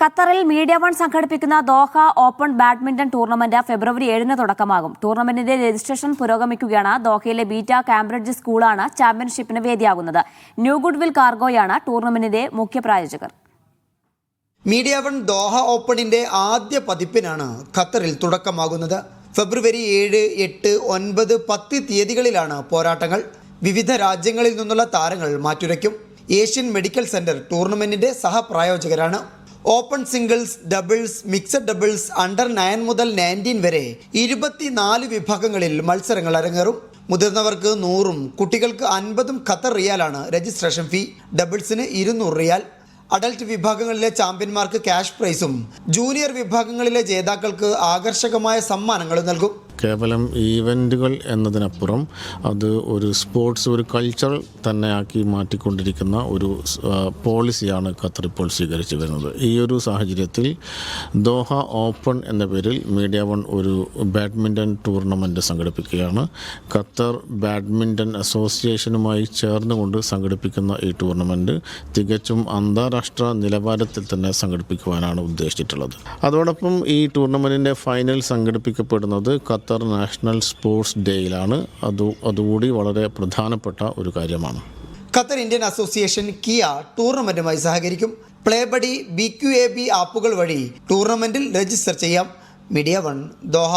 ഖത്തറിൽ media one സംഘടിപ്പിക്കുന്ന Doha open badminton tournament ഫെബ്രുവരി 7-ന് തുടക്കമാകും. ടൂർണമെന്റിന്റെ രജിസ്ട്രേഷൻ പുരോഗമിക്കുകയാണ്. ദോഹയിലെ ബീറ്റ കാംബ്രിഡ്ജ് സ്കൂളാണ് ചാമ്പ്യൻഷിപ്പിന് വേദിയാകുന്നത്. ന്യൂ ഗുഡ്വിൽ കാർഗോയാണ് ടൂർണമെന്റിന്റെ മുഖ്യ പ്രായോജകർ. മീഡിയ വൺ ദോഹ ഓപ്പണിന്റെ ആദ്യ പതിപ്പിനാണ് ഖത്തറിൽ തുടക്കമാകുന്നത്. ഫെബ്രുവരി 7, 8, 9, 10 തീയതികളിലാണ് പോരാട്ടങ്ങൾ. വിവിധ രാജ്യങ്ങളിൽ നിന്നുള്ള താരങ്ങൾ മാറ്റുരയ്ക്കും. ഏഷ്യൻ മെഡിക്കൽ സെന്റർ ടൂർണമെന്റിന്റെ സഹപ്രായോജകരാണ്. Open singles, doubles, mixed doubles, under 9 മുതൽ 19 വരെ 24 വിഭാഗങ്ങളിൽ മത്സരങ്ങൾ അരങ്ങേറും. മുതിർന്നവർക്ക് 100-ഉം കുട്ടികൾക്ക് 50-ഉം ഖത്തർ റിയാലാണ് രജിസ്ട്രേഷൻ ഫീ. ഡബിൾസിന് 200 റിയാൽ. അഡൽട്ട് വിഭാഗങ്ങളിലെ ചാമ്പ്യന്മാർക്ക് ക്യാഷ് പ്രൈസും ജൂനിയർ വിഭാഗങ്ങളിലെ ജേതാക്കൾക്ക് ആകർഷകമായ സമ്മാനങ്ങളും നൽകും. കേവലം ഈവൻറ്റുകൾ എന്നതിനപ്പുറം അത് ഒരു സ്പോർട്സ്, ഒരു കൾച്ചർ തന്നെയാക്കി മാറ്റിക്കൊണ്ടിരിക്കുന്ന ഒരു പോളിസിയാണ് ഖത്തർ ഇപ്പോൾ സ്വീകരിച്ചു വരുന്നത്. ഈ ഒരു സാഹചര്യത്തിൽ ദോഹ ഓപ്പൺ എന്ന പേരിൽ മീഡിയ വൺ ഒരു ബാഡ്മിൻ്റൺ ടൂർണമെൻറ്റ് സംഘടിപ്പിക്കുകയാണ്. ഖത്തർ ബാഡ്മിൻ്റൺ അസോസിയേഷനുമായി ചേർന്നുകൊണ്ട് സംഘടിപ്പിക്കുന്ന ഈ ടൂർണമെൻറ്റ് തികച്ചും അന്താരാഷ്ട്ര നിലവാരത്തിൽ തന്നെ സംഘടിപ്പിക്കുവാനാണ് ഉദ്ദേശിച്ചിട്ടുള്ളത്. അതോടൊപ്പം ഈ ടൂർണമെൻറ്റിൻ്റെ ഫൈനൽ സംഘടിപ്പിക്കപ്പെടുന്നത് ഖത്തർ നാഷണൽ സ്പോർട്സ് ഡേയിലാണ്. അതുകൂടി വളരെ പ്രധാനപ്പെട്ട ഒരു കാര്യമാണ്. ഖത്തർ ഇന്ത്യൻ അസോസിയേഷൻ കിയ ടൂർണമെൻറ്റുമായി സഹകരിക്കും. പ്ലേബഡി, BQAB ആപ്പുകൾ വഴി ടൂർണമെൻറ്റിൽ രജിസ്റ്റർ ചെയ്യാം. Media one, Doha.